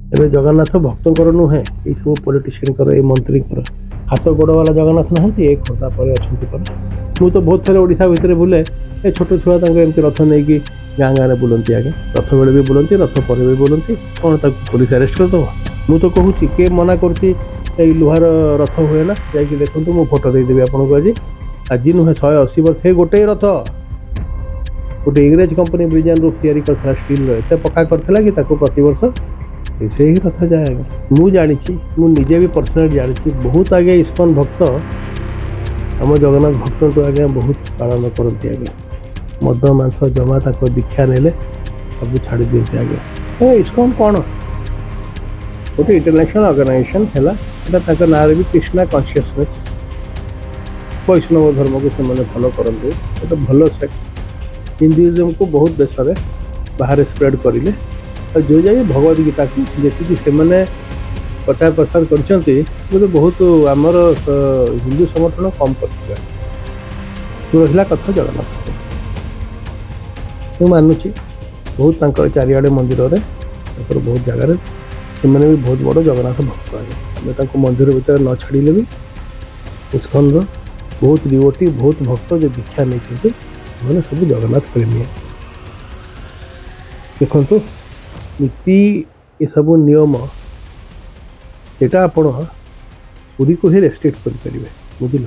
ଏବେ ଜଗନ୍ନାଥ ଭକ୍ତଙ୍କର ନୁହେଁ, ଏଇ ସବୁ ପଲିଟିସିଆନଙ୍କର, ଏଇ ମନ୍ତ୍ରୀଙ୍କର ହାତ ଗୋଡ଼ବାଲା ଜଗନ୍ନାଥ ନାହାନ୍ତି, ଏ ଖୋର୍ଦ୍ଧା ପରେ ଅଛନ୍ତି ପରା। ମୁଁ ତ ବହୁତ ଥର ଓଡ଼ିଶା ଭିତରେ ବୁଲେ, ଏ ଛୋଟ ଛୁଆ ତାଙ୍କୁ ଏମିତି ରଥ ନେଇକି ଗାଁ ଗାଁରେ ବୁଲନ୍ତି। ଆଜ୍ଞା ରଥ ବେଳେ ବି ବୁଲନ୍ତି, ରଥ ପରେ ବି ବୁଲନ୍ତି। କ'ଣ ତାକୁ ପୋଲିସ ଆରେଷ୍ଟ କରିଦେବ? ମୁଁ ତ କହୁଛି, କିଏ ମନା କରୁଛି ଏଇ ଲୁହାର ରଥ ହୁଏ ନା? ଯାଇକି ଦେଖନ୍ତୁ, ମୁଁ ଫଟୋ ଦେଇଦେବି ଆପଣଙ୍କୁ। ଆଜି ନୁହେଁ, 180 ବର୍ଷ ଏ ଗୋଟେ ରଥ ଗୋଟେ ଇଂରେଜ କମ୍ପାନୀ ବ୍ରିଜ ଆଣ୍ଡ ରୁଫ୍ ତିଆରି କରିଥିଲା ଷ୍ଟିଲର। ଏତେ ପକ୍କା କରିଥିଲା କି ତାକୁ ପ୍ରତିବର୍ଷ ସେଇ ରଥ ଯାଏ। ଆଜ୍ଞା ମୁଁ ଜାଣିଛି, ମୁଁ ନିଜେ ବି ପର୍ସନାଲି ଜାଣିଛି, ବହୁତ ଆଜ୍ଞା ଇସ୍କନ ଭକ୍ତ ଆମ ଜଗନ୍ନାଥ ଭକ୍ତଙ୍କୁ ଆଜ୍ଞା ବହୁତ ପାଳନ କରନ୍ତି। ଆଜ୍ଞା ମଦ ମାଂସ ଜମା ତାଙ୍କ ଦୀକ୍ଷା ନେଲେ ସବୁ ଛାଡ଼ି ଦିଅନ୍ତି। ଆଜ୍ଞା ଇସ୍କନ କ'ଣ ଗୋଟେ ଇଣ୍ଟରନ୍ୟାସନାଲ ଅର୍ଗାନାଇଜେସନ ହେଲା, ସେଟା ତାଙ୍କ ନାଁରେ ବି କ୍ରିଷ୍ଣା କନସିୟସନେସ୍। ବୈଷ୍ଣବ ଧର୍ମକୁ ସେମାନେ ଫଲୋ କରନ୍ତି, ଗୋଟେ ଭଲ ସେକ୍ଟ। ହିନ୍ଦୁଇଜମକୁ ବହୁତ ଦେଶରେ ବାହାରେ ସ୍ପ୍ରେଡ୍ କରିଲେ, ଆଉ ଯେଉଁ ଯାଇ ଭଗବତ ଗୀତାକୁ ଯେତିକି ସେମାନେ ପ୍ରଚାର ପ୍ରସାର କରିଛନ୍ତି, କିନ୍ତୁ ବହୁତ ଆମର ହିନ୍ଦୁ ସଂଗଠନ କମ୍ କରିଥିଲେ। ରହିଲା କଥା ଜଗନ୍ନାଥ, ମୁଁ ମାନୁଛି ବହୁତ ତାଙ୍କର ଚାରିଆଡ଼େ ମନ୍ଦିରରେ, ତାଙ୍କର ବହୁତ ଜାଗାରେ ସେମାନେ ବି ବହୁତ ବଡ଼ ଜଗନ୍ନାଥ ଭକ୍ତ। ଆଜ୍ଞା ଆମେ ତାଙ୍କୁ ମନ୍ଦିର ଭିତରେ ନ ଛାଡ଼ିଲେ ବି ଇସ୍କନର ବହୁତ ଡିଭୋଟି, ବହୁତ ଭକ୍ତ ଯେ ଦୀକ୍ଷା ନେଇଛନ୍ତି, ସେମାନେ ସବୁ ଜଗନ୍ନାଥ ପ୍ରେମୀ। ଦେଖନ୍ତୁ, ନୀତି ଏସବୁ ନିୟମ ସେଇଟା ଆପଣ ପୁରୀକୁ ହିଁ ରେଷ୍ଟ୍ରିକ୍ଟ କରିପାରିବେ, ବୁଝିଲ?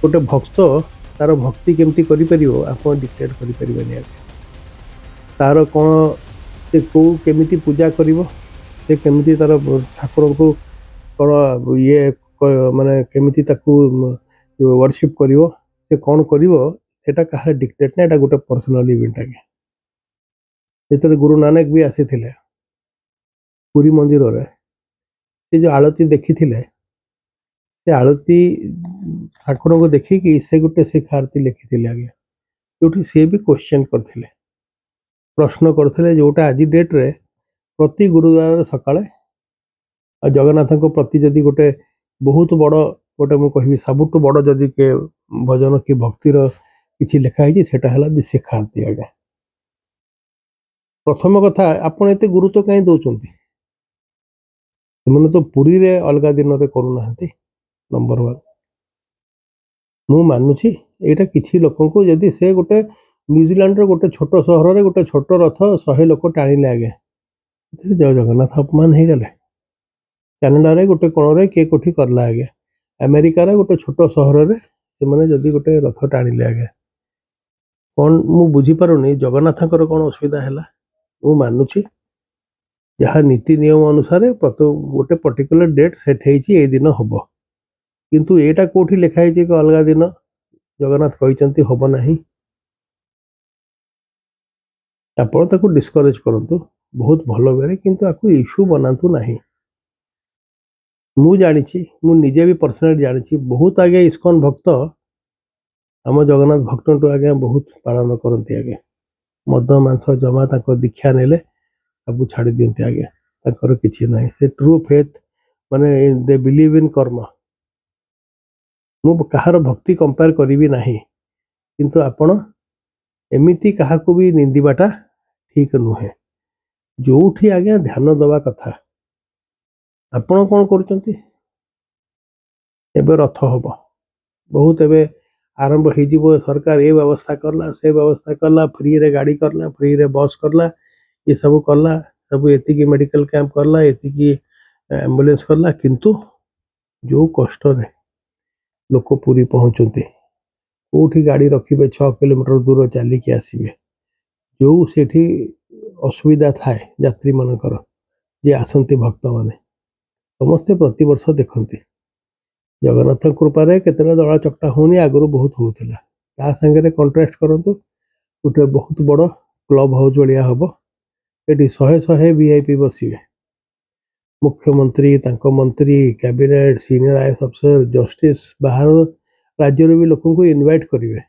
ଗୋଟେ ଭକ୍ତ ତାର ଭକ୍ତି କେମିତି କରିପାରିବ ଆପଣ ଡିକ୍ଟେଟ୍ କରିପାରିବେନି। ଆଜ୍ଞା ତାର କ'ଣ, ସେ କେଉଁ କେମିତି ପୂଜା କରିବ, ସେ କେମିତି ତାର ଠାକୁରଙ୍କୁ କ'ଣ ମାନେ କେମିତି ତାକୁ ୱର୍ସିପ୍ କରିବ, ସେ କ'ଣ କରିବ, ସେଇଟା କାହାର ଡିକ୍ଟେଟ୍ ନା, ଏଇଟା ଗୋଟେ ପର୍ସନାଲ ଇଭେଣ୍ଟ। ଆଜ୍ଞା ଯେତେବେଳେ ଗୁରୁ ନାନକ ବି ଆସିଥିଲେ ପୁରୀ ମନ୍ଦିରରେ, ସେ ଯେଉଁ ଆଳତୀ ଦେଖିଥିଲେ, ସେ ଆଳତୀ ଠାକୁରଙ୍କୁ ଦେଖିକି ସେ ଗୋଟେ ଶିଖ ଆରତୀ ଲେଖିଥିଲେ। ଆଜ୍ଞା ଯେଉଁଠି ସିଏ ବି କ୍ୱେଶ୍ଚନ୍ କରିଥିଲେ, ପ୍ରଶ୍ନ କରୁଥିଲେ, ଯେଉଁଟା ଆଜି ଡେଟ୍ରେ ପ୍ରତି ଗୁରୁଦ୍ୱାରରେ ସକାଳେ ଆଉ ଜଗନ୍ନାଥଙ୍କ ପ୍ରତି ଯଦି ଗୋଟେ ବହୁତ ବଡ଼, ଗୋଟେ ମୁଁ କହିବି ସବୁଠୁ ବଡ଼ ଯଦି ଭଜନ କି ଭକ୍ତିର କିଛି ଲେଖା ହେଇଛି, ସେଟା ହେଲା ଦି ଶିଖ ଆରତୀ। ଆଜ୍ଞା ପ୍ରଥମ କଥା, ଆପଣ ଏତେ ଗୁରୁତ୍ୱ କାହିଁ ଦେଉଛନ୍ତି? ସେମାନେ ତ ପୁରୀରେ ଅଲଗା ଦିନରେ କରୁନାହାନ୍ତି। ନମ୍ବର 1, ମୁଁ ମାନୁଛି ଏଇଟା କିଛି ଲୋକଙ୍କୁ, ଯଦି ସେ ଗୋଟେ ନ୍ୟୁଜିଲାଣ୍ଡର ଗୋଟେ ଛୋଟ ସହରରେ ଗୋଟେ ଛୋଟ ରଥ 100 ଲୋକ ଟାଣିଲେ, ଆଜ୍ଞା ଜୟ ଜଗନ୍ନାଥ ଅପମାନ ହେଇଗଲେ। କାନାଡାରେ ଗୋଟେ କୋଣରେ କିଏ କୋଠି କରିଲା, ଆଜ୍ଞା ଆମେରିକାର ଗୋଟେ ଛୋଟ ସହରରେ ସେମାନେ ଯଦି ଗୋଟେ ରଥ ଟାଣିଲେ, ଆଜ୍ଞା କ'ଣ ମୁଁ ବୁଝିପାରୁନି ଜଗନ୍ନାଥଙ୍କର କ'ଣ ଅସୁବିଧା ହେଲା? ମୁଁ ମାନୁଛି ଯାହା ନୀତି ନିୟମ ଅନୁସାରେ ଗୋଟେ ପର୍ଟିକୁଲାର ଡେଟ୍ ସେଟ୍ ହେଇଛି, ଏଇ ଦିନ ହବ, କିନ୍ତୁ ଏଇଟା କୋଉଠି ଲେଖା ହେଇଛି କି ଅଲଗା ଦିନ ଜଗନ୍ନାଥ କହିଛନ୍ତି ହବ ନାହିଁ? ଆପଣ ତାକୁ ଡିସ୍କରେଜ୍ କରନ୍ତୁ ବହୁତ ଭଲ ଭାବରେ, କିନ୍ତୁ ଆକୁ ଇସ୍ୟୁ ବନାନ୍ତୁ ନାହିଁ। ମୁଁ ଜାଣିଛି, ମୁଁ ନିଜେ ବି ପର୍ସନାଲି ଜାଣିଛି, ବହୁତ ଆଜ୍ଞା ଇସ୍କନ ଭକ୍ତ ଆମ ଜଗନ୍ନାଥ ଭକ୍ତଙ୍କୁ ଆଜ୍ଞା ବହୁତ ପାଳନ କରନ୍ତି। ଆଜ୍ଞା ମଦ ମାଂସ ଜମା ତାଙ୍କ ଦୀକ୍ଷା ନେଲେ ସବୁ ଛାଡ଼ି ଦିଅନ୍ତି। ଆଜ୍ଞା ତାଙ୍କର କିଛି ନାହିଁ, ସେ ଟ୍ରୁ ଫେଥ୍, ମାନେ ଦେ ବିଲିଭ୍ ଇନ୍ କର୍ମ। ମୁଁ କାହାର ଭକ୍ତି କମ୍ପେୟାର କରିବି ନାହିଁ, କିନ୍ତୁ ଆପଣ ଏମିତି କାହାକୁ ବି ନିନ୍ଦିବାଟା ଠିକ୍ ନୁହେଁ। ଯେଉଁଠି ଆଜ୍ଞା ଧ୍ୟାନ ଦେବା କଥା, ଆପଣ କ'ଣ କରୁଛନ୍ତି? ଏବେ ରଥ ହବ, ବହୁତ ଏବେ ଆରମ୍ଭ ହେଇଯିବ, ସରକାର ଏ ବ୍ୟବସ୍ଥା କଲା, ସେ ବ୍ୟବସ୍ଥା କଲା, ଫ୍ରିରେ ଗାଡ଼ି କଲା, ଫ୍ରିରେ ବସ୍ କଲା, ଏସବୁ କଲା, ସବୁ ଏତିକି ମେଡ଼ିକାଲ କ୍ୟାମ୍ପ କଲା, ଏତିକି ଆମ୍ବୁଲାନ୍ସ କଲା, କିନ୍ତୁ ଯେଉଁ କଷ୍ଟରେ ଲୋକ ପୁରୀ ପହଞ୍ଚନ୍ତି, କେଉଁଠି ଗାଡ଼ି ରଖିବେ, 6 କିଲୋମିଟର ଦୂର ଚାଲିକି ଆସିବେ, ଯେଉଁ ସେଠି ଅସୁବିଧା ଥାଏ ଯାତ୍ରୀମାନଙ୍କର, ଯେ ଆସନ୍ତି ଭକ୍ତମାନେ, ସମସ୍ତେ ପ୍ରତିବର୍ଷ ଦେଖନ୍ତି। ଜଗନ୍ନାଥ କୃପାରେ କେତେବେଳେ ଦଳା ଚକଟା ହେଉନି, ଆଗରୁ ବହୁତ ହେଉଥିଲା। ତା ସାଙ୍ଗରେ କଣ୍ଟ୍ରାଷ୍ଟ କରନ୍ତୁ, ଗୋଟେ ବହୁତ ବଡ଼ କ୍ଲବ୍ ହାଉସ୍ ଭଳିଆ ହବ, ଏଠି 100 VIP ବସିବେ, ମୁଖ୍ୟମନ୍ତ୍ରୀ, ତାଙ୍କ ମନ୍ତ୍ରୀ, cabinet, senior IAS officer, justice, ବାହାର ରାଜ୍ୟରୁ ବି ଲୋକଙ୍କୁ ଇନଭାଇଟ୍ କରିବେ।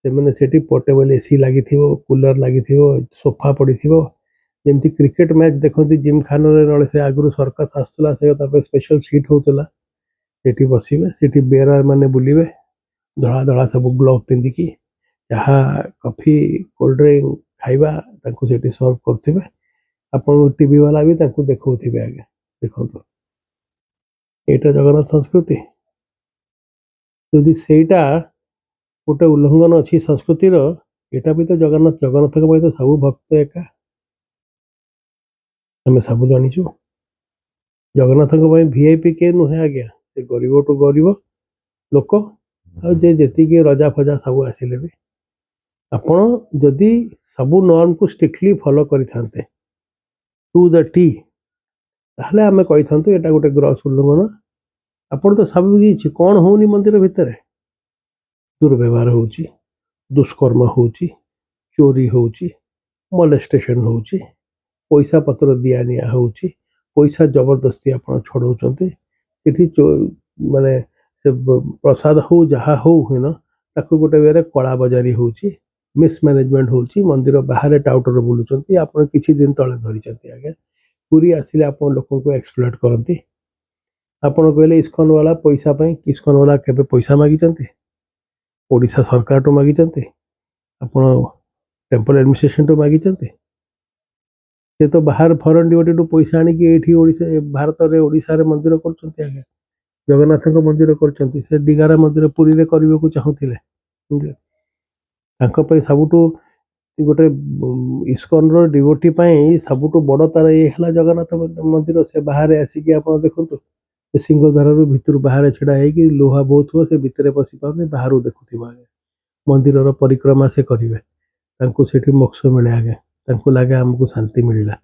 ସେମାନେ ସେଠି ପୋର୍ଟେବଲ୍ AC ଲାଗିଥିବ, କୁଲର ଲାଗିଥିବ, ସୋଫା ପଡ଼ିଥିବ, ଯେମିତି କ୍ରିକେଟ ମ୍ୟାଚ୍ ଦେଖନ୍ତି ଜିମ୍ଖାନାରେ, ନହେଲେ ସେ ଆଗରୁ ସର୍କସ୍ ଆସୁଥିଲା, ସେ ତା ପାଇଁ ସ୍ପେଶାଲ ସିଟ୍ ହେଉଥିଲା, ସେଠି ବସିବେ, ସେଠି ବେରାର ମାନେ ବୁଲିବେ, ଧଳା ଧଳା ସବୁ ଗ୍ଲୋଭ୍ ପିନ୍ଧିକି, ଚାହା, କଫି, କୋଲ୍ଡ ଡ୍ରିଙ୍କ, ଖାଇବା ତାଙ୍କୁ ସେଠି ସର୍ଭ କରୁଥିବେ। ଆପଣ टीवी वाला भी ताकू देखौथिबे आगे देखंतु एटा जगन्नाथ संस्कृति यदि सेटा गोटे उल्लंघन अच्छी संस्कृतिर एटा भी तो जगन्नाथ जगन्नाथ तो सब भक्त एका आम सब जाचु जगन्नाथ वीआईपी के नुहे आज्ञा से गरीब टू गरीब लोक आती रजा फजा सब आसिले भी आपण जदि सबू नॉर्म को स्ट्रिक्टली फॉलो करिथांते टू द टी ताहले आमे कहि थांतु एटा गोटे ग्रॉस उल्लंघन आपण तो सब किछि कोन होउनी मंदिर भितर दुर्व्यवहार होउची दुष्कर्म होउची चोरी होउची मोलेस्टेशन होउची पैसा पत्र दिया निया होउची पैसा जबरदस्ती आपण छड़ौचंते सेठी माने से प्रसाद हो जहा हो हिन ताकू गोटे बेरे कला बजारी होउची मिसमैनेजमेंट होउची मंदिर बाहर टाउटर बुलुचंती आपण किछि दिन तळे धरिचंती आगे पूरी आसिले आपण लोकन को एक्सप्लॉइट करंती आपण कहले इस्कॉन वाला पैसा पई इस्कॉन वाला केबे पैसा मागी चंती ओडिशा सरकार तो मागी चंती आपण टेम्पल एडमिनिस्ट्रेशन तो मागी चंती से तो बाहर फॉरेन डिवोटी टू पैसा आनी कि एठी ओडिशा भारत रे ओडिशा रे मंदिर करचंती आगे जगन्नाथ को मंदिर करचंती से डिगारा मंदिर पुरी रे करबे को चाहुतिले तांको पई सबुटू गोटे इस्कॉन रो डिवोटी पई सबुटू बड़ तार ये हला जगन्नाथ मंदिर से बाहर आसिकी आपण देखंतु सिंहद्वार भितर बाहर छिड़ा है कि लोहा बहुत हो से भितर पशि पारे बाहर देखुवा मंदिर परिक्रमा से करेंगे से मोक्ष मिले आगे लगे आमको शांति मिलला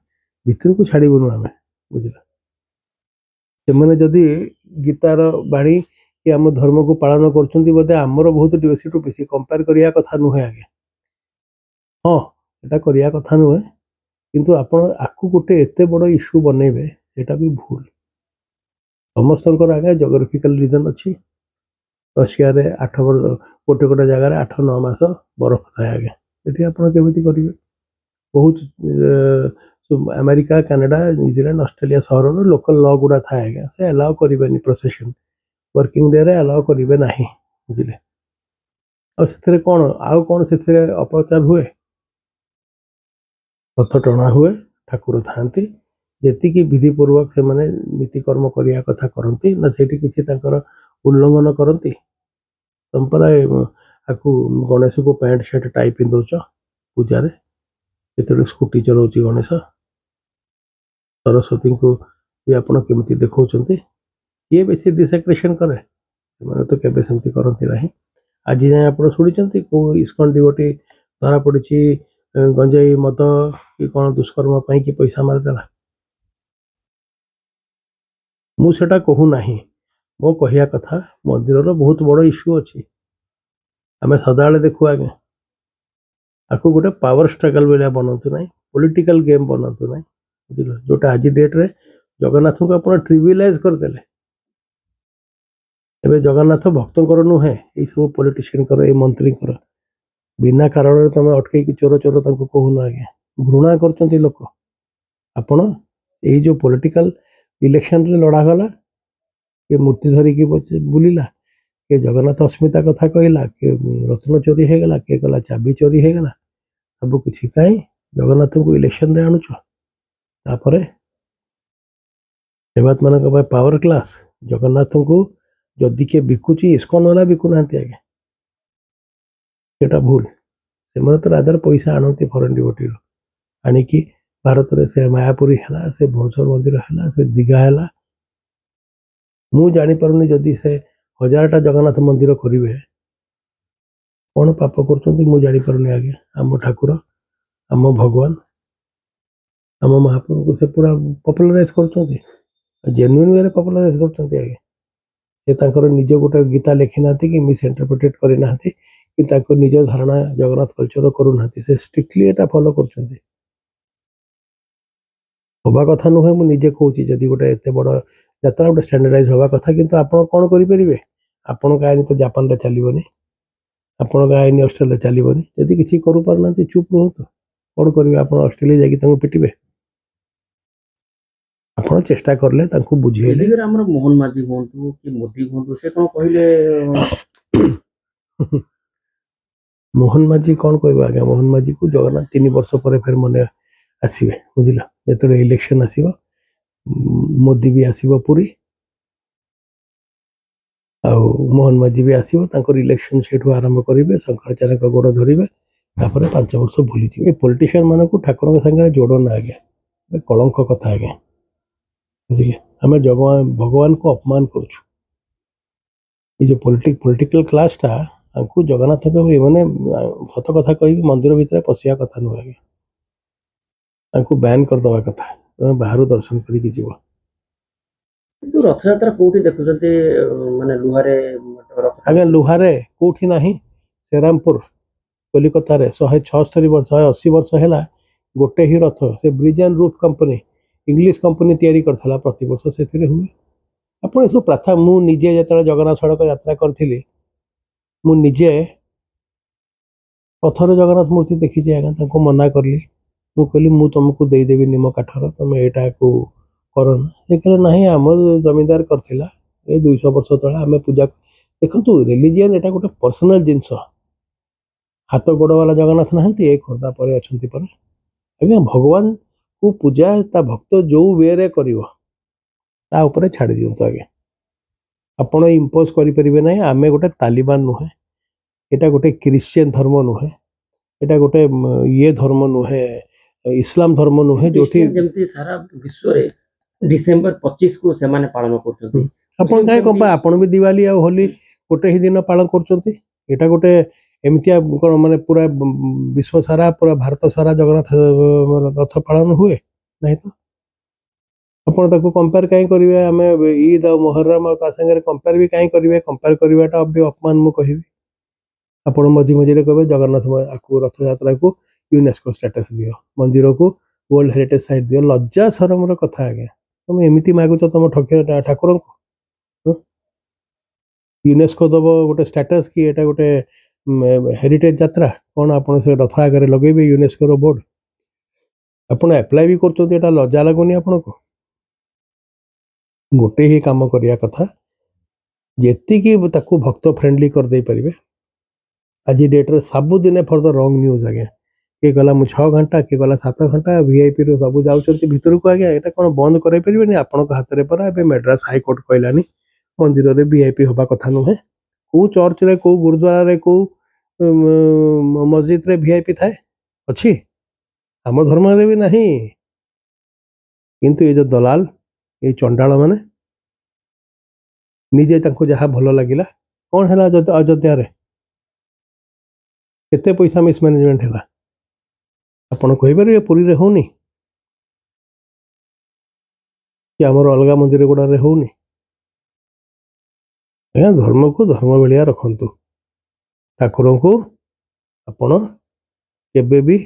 भितर को छाड़बुनु आम बुझला से जदि गीतार बाणी कि आम धर्म को पालन कर बोधे आमर बहुत डिवोसी बेसी कंपेयर करिया कथा नुहे आगे हाँ एटा करिया कथा नुहे किंतु आपण आकु गोटे एते बड़ इश्यू बनइबे सेटा भी भूल समस्त आगे जोग्राफिकल रीजन अच्छी रशिया रे 8 गोटे गोटे जगह 8-9 मास बरफ थाए आगे ये आपड़ केमी करेंगे बहुत अमेरिका कनाडा न्यूजीलैंड ऑस्ट्रेलिया सहर लोकल लॉ गुड़ा थाए आगे से अलाउ करें प्रोसेशन वर्किंग डे रे अलाउ करेंगे ना बुझे आउ कौन आउ कौन से अपप्रचार हुए रथ टणा हुए ठाकुर थांती जेतिकी विधिपूर्वक से माने नीतिकर्म करिया कथा करती ना सेठी किसी तांकर उल्लंघन करती तुम पर आपको गणेश को पैंट शर्ट टाई पिंधौच पूजा जो स्कूटी चलाऊँ गणेश सरस्वती को भी आपड़ केमी देखा किए बेसी डिसेक्रेशन करे तो केबे सेमती करती ना आज जाए आप शुणी कौ इस्कॉन डिवोटी धरा पड़ी गंजेई मद कि कौन दुष्कर्म पाई कि पैसा मारिदेला मुझे कहू ना मो कहया कथा मंदिर बहुत बड़ इश्यू अच्छी आम सदा देखु आगे आपको गोटे पावर स्ट्रगल भाया बनातु ना पॉलिटिकल गेम बनातु ना बुझल जोटा आज डेट रे जगन्नाथ को आप ट्रिविलाइज करदे एवं जगन्नाथ भक्त नुहे ये सब पॉलिटिशियन ये मंत्री बिना कारण तुम अटकई चोर चोर कहून आगे घृणा कर लोक आपण ये जो पॉलिटिकल इलेक्शन रे लड़ा गला ये मूर्ति धरिकी बुलिला के जगन्नाथ अस्मिता कथा कहला के रत्न चोरी हो गला के गला चाबी चोरी हो गला सब किसी कहीं जगन्नाथ को इलेक्शन रे आणुच तापरे देवत मान पावर क्लास जगन्नाथ को जदि के बिकुची इस्कॉन वाला बिकु ना आगे सेटा भूल से तो राधार पैसा आणती फॉरेन डिवोटी आणिकी भारत रे से मायापुरी है से भुवनेश्वर मंदिर है से दीघा है मु जानी पारुनी जदि से 1000टा जगन्नाथ मंदिर करेंगे कौन पाप कर जानी पारुनी आगे आम ठाकुर आम भगवान आम महाप्रभु को से पूरा पॉपुलराइज कर जेन्युइन वे पॉपुलराइज कर आगे से निज गोटे गीता लिखी ना कि मिस इंटरप्रिटेट करना कि निज धारणा जगन्नाथ कल्चर करूना से स्ट्रिक्टली एटा फॉलो कर हवा कथा नुहे मुझे कहूँ जदि गोटे एत बड़ यात्रा गोटे स्टैंडर्डाइज हवा कथा किंतु आपण कौन करेंगे आपण का आईन तो जापान रे चलबनी आपण का आईन ऑस्ट्रेलिया चलबनी जदि किसी करू पारना चुप रुहतु कौन करेंगे आप ऑस्ट्रेलिया जाकि पिटिबे आपण चेष्टा करले तांको बुझेले मोहन माझी हुंतु कि मोदी हुंतु से कौन कहले मोहन माझी कौन कहबा आगे मोहन माझी को जगन्नाथ 3 वर्ष पर फिर मने ଆସିବେ ବୁଝିଲ ଯେତେବେଳେ ଇଲେକ୍ସନ୍ ଆସିବ ମୋଦି ବି ଆସିବ ପୁରୀ ଆଉ ମୋହନ ମାଝୀ ବି ଆସିବ ତାଙ୍କର ଇଲେକ୍ସନ୍ ସେଇଠୁ ଆରମ୍ଭ କରିବେ ଶଙ୍କରାଚାର୍ଯ୍ୟଙ୍କ ଗୋଡ଼ ଧରିବେ ତାପରେ 5 ବର୍ଷ ଭୁଲିଯିବେ ଏ ପଲିଟିସିଆନ୍ ମାନଙ୍କୁ ଠାକୁରଙ୍କ ସାଙ୍ଗରେ ଯୋଡ଼ନା ଆଜ୍ଞା କଳଙ୍କ କଥା ଆଜ୍ଞା ବୁଝିଲେ ଆମେ ଭଗବାନଙ୍କୁ ଅପମାନ କରୁଛୁ ଏ ଯେଉଁ ପଲିଟିକାଲ କ୍ଲାସଟା ତାଙ୍କୁ ଜଗନ୍ନାଥଙ୍କ ଏମାନେ ସତ କଥା କହିବି ମନ୍ଦିର ଭିତରେ ପଶିବା କଥା ନୁହେଁ ଆଜ୍ଞା ତାଙ୍କୁ ବ୍ୟାନ୍ କରିଦେବା କଥା ତମେ ବାହାରୁ ଦର୍ଶନ କରିକି ଯିବ କିନ୍ତୁ ରଥଯାତ୍ରା କୋଉଠି ଦେଖୁଛନ୍ତି ମାନେ ଲୁହାରେ ରଥ ଆଜ୍ଞା ଲୁହାରେ କୋଉଠି ନାହିଁ ଶ୍ରୀରାମପୁର କଲିକତାରେ 176 ବର୍ଷ 180 ବର୍ଷ ହେଲା ଗୋଟେ ହିଁ ରଥ ସେ bridge and roof company English company ତିଆରି କରିଥିଲା ପ୍ରତିବର୍ଷ ସେଥିରେ ହୁଏ ଆପଣ ଏସବୁ ପ୍ରଥା ମୁଁ ନିଜେ ଯେତେବେଳେ ଜଗନ୍ନାଥ ସଡ଼କ ଯାତ୍ରା କରିଥିଲି ମୁଁ ନିଜେ ପଥର ଜଗନ୍ନାଥ ମୂର୍ତ୍ତି ଦେଖିଛି ଆଜ୍ଞା ତାଙ୍କୁ ମନା କଲି ମୁଁ କହିଲି ମୁଁ ତୁମକୁ ଦେଇଦେବି ନିମ କାଠର ତୁମେ ଏଇଟାକୁ କରନା ସେ କହିଲେ ନାହିଁ ଆମ ଜମିଦାର କରିଥିଲା ଏ 200 ବର୍ଷ ତଳେ ଆମେ ପୂଜା ଦେଖନ୍ତୁ ରିଲିଜିଅନ୍ ଏଇଟା ଗୋଟେ ପର୍ସନାଲ ଜିନିଷ ହାତ ଗୋଡ଼ ବାଲା ଜଗନ୍ନାଥ ନାହାନ୍ତି ଏ ଖୋର୍ଦ୍ଧା ପରେ ଅଛନ୍ତି ପରେ ଆଜ୍ଞା ଭଗବାନକୁ ପୂଜା ତା ଭକ୍ତ ଯୋଉ ୱେରେ କରିବ ତା ଉପରେ ଛାଡ଼ି ଦିଅନ୍ତୁ ଆଜ୍ଞା ଆପଣ ଇମ୍ପୋଜ କରିପାରିବେ ନାହିଁ ଆମେ ଗୋଟେ ତାଲିବାନ ନୁହେଁ ଏଇଟା ଗୋଟେ ଖ୍ରୀଷ୍ଟିଆନ ଧର୍ମ ନୁହେଁ ଏଇଟା ଗୋଟେ ଇଏ ଧର୍ମ ନୁହେଁ ଇସଲାମ ଧର୍ମ ନୁହେଁ ଯୋଉଠି ଯେମିତି ସାରା ବିଶ୍ୱରେ ଡିସେମ୍ବର 25କୁ ସେମାନେ ପାଳନ କରୁଛନ୍ତି ଆପଣ କାହିଁ କଣ ଆପଣ ବି ଦିୱାଲି ଆଉ ହୋଲି ଗୋଟେ ହିଁ ଦିନ ପାଳନ କରୁଛନ୍ତି ଏଇଟା ଗୋଟେ ଏମିତିଆ କ'ଣ ମାନେ ପୁରା ବିଶ୍ୱ ସାରା ପୁରା ଭାରତ ସାରା ଜଗନ୍ନାଥ ରଥ ପାଳନ ହୁଏ ନାହିଁ ତ ଆପଣ ତାକୁ କମ୍ପେୟାର କାହିଁ କରିବେ ଆମେ ଇଦ୍ ଆଉ ମହରମ ଆଉ ତା ସାଙ୍ଗରେ କମ୍ପେୟାର ବି କାହିଁ କରିବେ କମ୍ପେୟାର କରିବାଟା ବି ଅପମାନ ମୁଁ କହିବି ଆପଣ ମଝିରେ କହିବେ ଜଗନ୍ନାଥ ଆକୁ ରଥଯାତ୍ରାକୁ ୟୁନେସ୍କୋ ଷ୍ଟାଟସ୍ ଦିଅ ମନ୍ଦିରକୁ ୱାର୍ଲଡ ହେରିଟେଜ ସାଇଟ୍ ଦିଅ ଲଜ୍ଜା ସରମର କଥା ଆଜ୍ଞା ତମେ ଏମିତି ମାଗୁଛ ତମ ଠାକୁରଙ୍କୁ ୟୁନେସ୍କୋ ଦବ ଗୋଟେ ଷ୍ଟାଟସ୍ କି ଏଇଟା ଗୋଟେ ହେରିଟେଜ ଯାତ୍ରା କ'ଣ ଆପଣ ସେ ରଥ ଆଗରେ ଲଗେଇବେ ୟୁନେସ୍କୋର ବୋର୍ଡ ଆପଣ ଆପ୍ଲାଏ ବି କରୁଛନ୍ତି ଏଇଟା ଲଜ୍ଜା ଲାଗୁନି ଆପଣଙ୍କୁ ଗୋଟେ ହିଁ କାମ କରିବା କଥା ଯେତିକି ତାକୁ ଭକ୍ତ ଫ୍ରେଣ୍ଡଲି କରିଦେଇ ପାରିବେ ଆଜି ଡେଟ୍ରେ ସବୁଦିନେ ଫର ଦ ରଙ୍ଗ ନ୍ୟୁଜ୍ ଆଜ୍ଞା କିଏ ଗଲା ମୁଁ 6 ଘଣ୍ଟା କିଏ ଗଲା 7 ଘଣ୍ଟା ଭିଆଇପିରୁ ସବୁ ଯାଉଛନ୍ତି ଭିତରକୁ ଆଜ୍ଞା ଏଇଟା କ'ଣ ବନ୍ଦ କରାଇ ପାରିବେନି ଆପଣଙ୍କ ହାତରେ ପରା ଏବେ ମାଡ୍ରାସ ହାଇକୋର୍ଟ କହିଲାନି ମନ୍ଦିରରେ ଭିଆଇପି ହେବା କଥା ନୁହେଁ କୋଉ ଚର୍ଚ୍ଚରେ କୋଉ ଗୁରୁଦ୍ୱାରାରେ କୋଉ ମସଜିଦରେ ଭିଆଇପି ଥାଏ ଅଛି ଆମ ଧର୍ମରେ ବି ନାହିଁ କିନ୍ତୁ ଏ ଯେଉଁ ଦଲାଲ ଏଇ ଚଣ୍ଡାଳ ମାନେ ନିଜେ ତାଙ୍କୁ ଯାହା ଭଲ ଲାଗିଲା କ'ଣ ହେଲା ଅଯୋଧ୍ୟାରେ କେତେ ପଇସା ମିସମ୍ୟାନେଜମେଣ୍ଟ ହେଲା ଆପଣ କହିପାରିବେ ପୁରୀରେ ହଉନି କି ଆମର ଅଲଗା ମନ୍ଦିର ଗୁଡ଼ାରେ ହଉନି ଆଜ୍ଞା ଧର୍ମକୁ ଧର୍ମ ଭଳିଆ ରଖନ୍ତୁ ଠାକୁରଙ୍କୁ ଆପଣ କେବେ ବି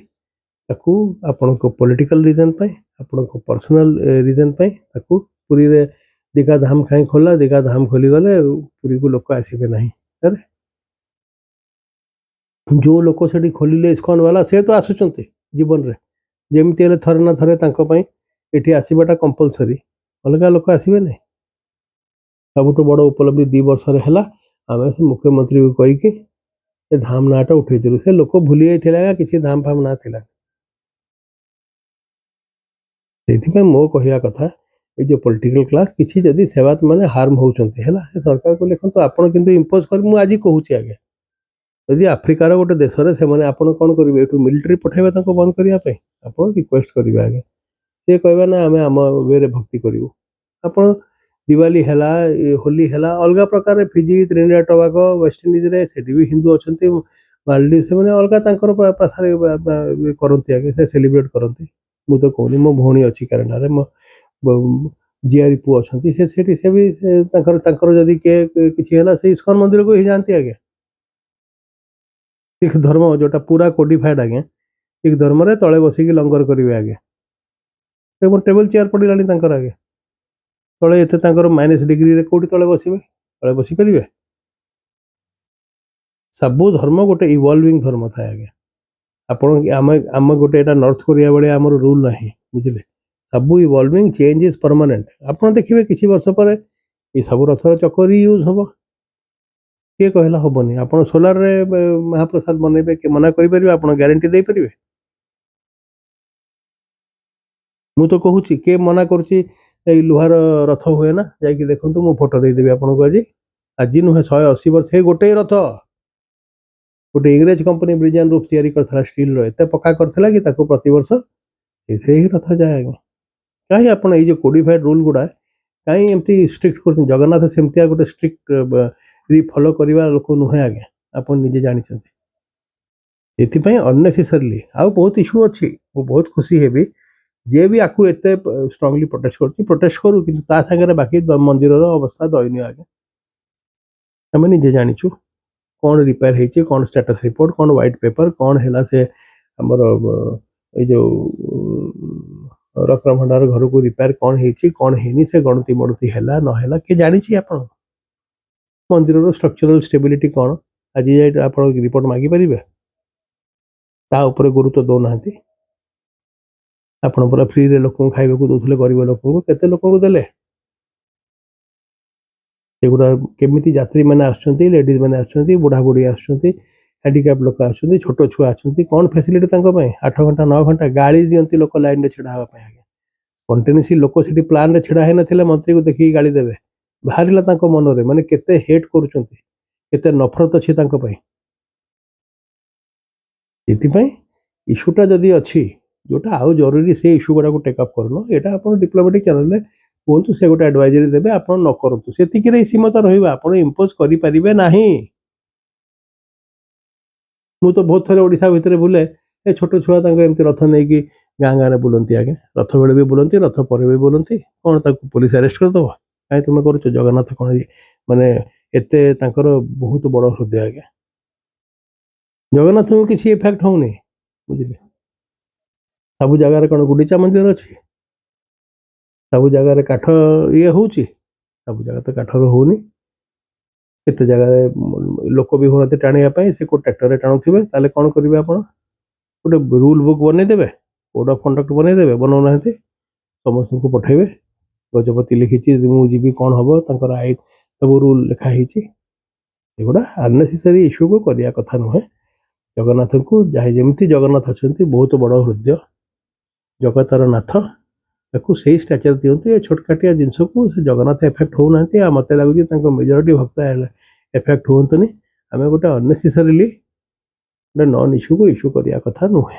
ତାକୁ ଆପଣଙ୍କ ପଲିଟିକାଲ ରିଜନ୍ ପାଇଁ ଆପଣଙ୍କ ପର୍ସନାଲ ରିଜନ୍ ପାଇଁ ତାକୁ ପୁରୀରେ ଦୀଘା ଧାମ କାହିଁ ଖୋଲା ଦୀଘା ଧାମ ଖୋଲିଗଲେ ପୁରୀକୁ ଲୋକ ଆସିବେ ନାହିଁ ଆରେ ଯେଉଁ ଲୋକ ସେଠି ଖୋଲିଲେ ଇସ୍କନ ବାଲା ସେ ତ ଆସୁଛନ୍ତି ଜୀବନରେ ଯେମିତି ହେଲେ ଥରେ ନା ଥରେ ତାଙ୍କ ପାଇଁ ଏଠି ଆସିବାଟା କମ୍ପଲସରି ଅଲଗା ଲୋକ ଆସିବେ ନାହିଁ ସବୁଠୁ ବଡ଼ ଉପଲବ୍ଧି 2 ବର୍ଷରେ ହେଲା ଆମେ ସେ ମୁଖ୍ୟମନ୍ତ୍ରୀକୁ କହିକି ସେ ଧାମ ନାଁଟା ଉଠେଇଥିଲୁ ସେ ଲୋକ ଭୁଲି ଯାଇଥିଲେ ଆଜ୍ଞା କିଛି ଧାମ ଫାମ ନାଁ ଥିଲା ସେଇଥିପାଇଁ ମୋ କହିବା କଥା ଏଇ ଯେଉଁ ପଲିଟିକାଲ କ୍ଲାସ କିଛି ଯଦି ସେବାତ ମାନେ ହାର୍ମ ହେଉଛନ୍ତି ହେଲା ସେ ସରକାରକୁ ଲେଖନ୍ତୁ ଆପଣ କିନ୍ତୁ ଇମ୍ପୋଜ କରି ମୁଁ ଆଜି କହୁଛି ଆଜ୍ଞା ଯଦି ଆଫ୍ରିକାର ଗୋଟେ ଦେଶରେ ସେମାନେ ଆପଣ କ'ଣ କରିବେ ଏଠୁ ମିଲିଟାରୀ ପଠାଇବେ ତାଙ୍କୁ ବନ୍ଦ କରିବା ପାଇଁ ଆପଣ ରିକ୍ୱେଷ୍ଟ କରିବେ ଆଜ୍ଞା ସେ କହିବେ ନା ଆମେ ଆମ ୱେରେ ଭକ୍ତି କରିବୁ ଆପଣ ଦିୱାଲି ହେଲା ହୋଲି ହେଲା ଅଲଗା ପ୍ରକାର ଫିଜି ତ୍ରିନିଡାଦ ଟବାଗୋ ୱେଷ୍ଟଇଣ୍ଡିଜରେ ସେଠି ବି ହିନ୍ଦୁ ଅଛନ୍ତି ମାଲଡିଭ୍ ସେମାନେ ଅଲଗା ତାଙ୍କର ଭାଷାରେ କରନ୍ତି ଆଜ୍ଞା ସେ ସେଲିବ୍ରେଟ୍ କରନ୍ତି ମୁଁ ତ କହୁନି ମୋ ଭଉଣୀ ଅଛି କାନାଡାରେ ମୋ ଝିଆରୀ ପୁଅ ଅଛନ୍ତି ସେ ସେଠି ସେ ବି ତାଙ୍କର ଯଦି କିଏ କିଛି ହେଲା ସେ ଇସ୍କନ ମନ୍ଦିରକୁ ହିଁ ଯାଆନ୍ତି ଆଜ୍ଞା ଶିଖ ଧର୍ମ ଯୋଉଟା ପୁରା କୋଡିଫାଏଡ ଆଜ୍ଞା ଶିଖ ଧର୍ମରେ ତଳେ ବସିକି ଲଙ୍ଗର କରିବେ ଆଜ୍ଞା ଟେବୁଲ ଚେୟାର ପଡ଼ିଲାଣି ତାଙ୍କର ଆଜ୍ଞା ତଳେ ଏତେ ତାଙ୍କର ମାଇନସ୍ ଡିଗ୍ରୀରେ କୋଉଠି ତଳେ ବସିବେ ତଳେ ବସିପାରିବେ ସବୁ ଧର୍ମ ଗୋଟେ ଇଭଲ୍ଭିଂ ଧର୍ମ ଥାଏ ଆଜ୍ଞା ଆପଣ ଆମେ ଗୋଟେ ଏଇଟା ନର୍ଥ କୋରିଆ ଭଳିଆ ଆମର ରୁଲ୍ ନାହିଁ ବୁଝିଲେ ସବୁ ଇଭଲ୍ଭିଂ ଚେଞ୍ଜ ଇଜ୍ ପରମାନେଣ୍ଟ ଆପଣ ଦେଖିବେ କିଛି ବର୍ଷ ପରେ ଏ ସବୁ ରଥର ଚକ ରିୟୁଜ୍ ହବ କିଏ କହିଲା ହବନି ଆପଣ ସୋଲାରରେ ମହାପ୍ରସାଦ ବନେଇବେ କିଏ ମନା କରିପାରିବେ ଆପଣ ଗ୍ୟାରେଣ୍ଟି ଦେଇପାରିବେ ମୁଁ ତ କହୁଛି କିଏ ମନା କରୁଛି ଏଇ ଲୁହାର ରଥ ହୁଏ ନା ଯାଇକି ଦେଖନ୍ତୁ ମୁଁ ଫଟୋ ଦେଇଦେବି ଆପଣଙ୍କୁ ଆଜି ନୁହେଁ 180 ବର୍ଷ ଏଇ ଗୋଟେ ରଥ ଗୋଟେ ଇଂରେଜ କମ୍ପାନୀ ବ୍ରିଜାନ ରୂପ ତିଆରି କରିଥିଲା ଷ୍ଟିଲର ଏତେ ପକ୍କା କରିଥିଲା କି ତାକୁ ପ୍ରତିବର୍ଷ ସେଇଥିରେ ହିଁ ରଥ ଯାଏ ଆଜ୍ଞା। କାହିଁ ଆପଣ ଏଇ ଯୋଉ କୋଡିଫାଏଡ ରୁଲ ଗୁଡା କାହିଁ ଏମିତି ଷ୍ଟ୍ରିକ୍ଟ କରୁଛନ୍ତି ଜଗନ୍ନାଥ ସେମିତିଆ ଗୋଟେ ଷ୍ଟ୍ରିକ୍ଟ ଫଲୋ କରିବା ଲୋକ ନୁହେଁ ଆଜ୍ଞା ଆପଣ ନିଜେ ଜାଣିଛନ୍ତି ଏଥିପାଇଁ ଅନନେସେସାରିଲି ଆଉ ବହୁତ ଇସ୍ୟୁ ଅଛି ମୁଁ ବହୁତ ଖୁସି ହେବି ଯିଏ ବି ଆକୁ ଏତେ ଷ୍ଟ୍ରଙ୍ଗଲି ପ୍ରୋଟେଷ୍ଟ କରୁଛି ପ୍ରୋଟେଷ୍ଟ କରୁ କିନ୍ତୁ ତା ସାଙ୍ଗରେ ବାକି ମନ୍ଦିରର ଅବସ୍ଥା ଦୟନୀୟ ଆଜ୍ଞା ଆମେ ନିଜେ ଜାଣିଛୁ କ'ଣ ରିପେୟାର ହେଇଛି କ'ଣ ଷ୍ଟାଟସ ରିପୋର୍ଟ କ'ଣ ହ୍ୱାଇଟ୍ ପେପର କ'ଣ ହେଲା ସେ ଆମର ଏଇ ଯୋଉ ରତ୍ନଭଣ୍ଡାର ଘରକୁ ରିପେୟାର କ'ଣ ହେଇଛି କ'ଣ ହେଇନି ସେ ଗଣତି ମଣତି ହେଲା ନହେଲା କିଏ ଜାଣିଛି ଆପଣ ମନ୍ଦିରର ଷ୍ଟ୍ରକ୍ଚରାଲ ଷ୍ଟେବିଲିଟି କ'ଣ ଆଜି ଯାଇ ଆପଣ ରିପୋର୍ଟ ମାଗିପାରିବେ ତା ଉପରେ ଗୁରୁତ୍ୱ ଦେଉନାହାନ୍ତି ଆପଣ ପୁରା ଫ୍ରିରେ ଲୋକଙ୍କୁ ଖାଇବାକୁ ଦେଉଥିଲେ ଗରିବ ଲୋକଙ୍କୁ କେତେ ଲୋକଙ୍କୁ ଦେଲେ ସେଗୁଡ଼ା କେମିତି ଯାତ୍ରୀମାନେ ଆସୁଛନ୍ତି ଲେଡିଜ୍ ମାନେ ଆସୁଛନ୍ତି ବୁଢ଼ାବୁଢ଼ୀ ଆସୁଛନ୍ତି ହ୍ୟାଣ୍ଡିକ୍ୟାପ୍ ଲୋକ ଆସୁଛନ୍ତି ଛୋଟ ଛୁଆ ଆସୁଛନ୍ତି କ'ଣ ଫ୍ୟାସିଲିଟି ତାଙ୍କ ପାଇଁ 8 ଘଣ୍ଟା 9 ଘଣ୍ଟା ଗାଳି ଦିଅନ୍ତି ଲୋକ ଲାଇନରେ ଛିଡ଼ା ହେବା ପାଇଁ ଆଜ୍ଞା ସ୍ପଣ୍ଟେନିୟସଲି ଲୋକ ସେଠି ପ୍ଲାନରେ ଛିଡ଼ା ହେଇନଥିଲେ ମନ୍ତ୍ରୀକୁ ଦେଖିକି ଗାଳି ଦେବେ ବାହାରିଲା ତାଙ୍କ ମନରେ ମାନେ କେତେ ହେଟ୍ କରୁଛନ୍ତି କେତେ ନଫରତ ଅଛି ତାଙ୍କ ପାଇଁ ସେଥିପାଇଁ ଇସ୍ୟୁଟା ଯଦି ଅଛି ଯୋଉଟା ଆଉ ଜରୁରୀ ସେ ଇସ୍ୟୁ ଗୁଡ଼ାକୁ ଟେକ୍ଅପ୍ କରୁନ ଏଇଟା ଆପଣ ଡିପ୍ଲୋମାଟିକ୍ ଚ୍ୟାନେଲରେ କୁହନ୍ତୁ ସେ ଗୋଟେ ଆଡଭାଇଜରୀ ଦେବେ ଆପଣ ନ କରନ୍ତୁ ସେତିକିରେ ସୀମିତ ରହିବ ଆପଣ ଇମ୍ପୋଜ କରିପାରିବେ ନାହିଁ ମୁଁ ତ ବହୁତ ଥର ଓଡ଼ିଶା ଭିତରେ ବୁଲେ ଏ ଛୋଟ ଛୁଆ ତାଙ୍କ ଏମିତି ରଥ ନେଇକି ଗାଁ ଗାଁରେ ବୁଲନ୍ତି ଆଜ୍ଞା ରଥ ବେଳେ ବି ବୁଲନ୍ତି ରଥ ପରେ ବି ବୁଲନ୍ତି କ'ଣ ତାକୁ ପୋଲିସ ଆରେଷ୍ଟ କରିଦେବ କାହିଁ ତୁମେ କରୁଛ ଜଗନ୍ନାଥ କ'ଣ ମାନେ ଏତେ ତାଙ୍କର ବହୁତ ବଡ଼ ହୃଦୟ ଆଜ୍ଞା ଜଗନ୍ନାଥଙ୍କୁ କିଛି ଇଫେକ୍ଟ ହଉନି ବୁଝିଲେ ସବୁ ଜାଗାରେ କ'ଣ ଗୁଣ୍ଡିଚା ମନ୍ଦିର ଅଛି ସବୁ ଜାଗାରେ କାଠ ଇଏ ହଉଛି ସବୁ ଜାଗା ତ କାଠର ହଉନି କେତେ ଜାଗାରେ ଲୋକ ବି ହୁଅନ୍ତି ଟାଣିବା ପାଇଁ ସେ କୋଉ ଟ୍ରାକ୍ଟରରେ ଟାଣୁଥିବେ ତାହେଲେ କ'ଣ କରିବେ ଆପଣ ଗୋଟେ ରୁଲ ବୁକ୍ ବନେଇଦେବେ କୋଡ୍ ଅଫ୍ କଣ୍ଡକ୍ଟ ବନେଇଦେବେ ବନଉନାହାନ୍ତି ସମସ୍ତଙ୍କୁ ପଠେଇବେ ଗଜପତି ଲିଖିଛି ମୁଁ ଯିବି କ'ଣ ହବ ତାଙ୍କର ଆଇନ ସବୁ ରୁଲ ଲେଖା ହେଇଛି ଏଗୁଡ଼ା ଅନନେସେସାରୀ ଇସ୍ୟୁକୁ କରିବା କଥା ନୁହେଁ ଜଗନ୍ନାଥଙ୍କୁ ଯାହା ଯେମିତି ଜଗନ୍ନାଥ ଅଛନ୍ତି ବହୁତ ବଡ଼ ହୃଦୟ ଜଗତର ନାଥ ତାକୁ ସେଇ ଷ୍ଟାଚର ଦିଅନ୍ତୁ ଏ ଛୋଟକାଟିଆ ଜିନିଷକୁ ସେ ଜଗନ୍ନାଥ ଏଫେକ୍ଟ ହଉନାହାନ୍ତି ଆଉ ମୋତେ ଲାଗୁଛି ତାଙ୍କ ମେଜରିଟି ଭକ୍ତ ଏଫେକ୍ଟ ହୁଅନ୍ତୁନି ଆମେ ଗୋଟେ ଅନନେସେସାରିଲି ଗୋଟେ ନନ୍ ଇସ୍ୟୁକୁ ଇସ୍ୟୁ କରିବା କଥା ନୁହେଁ।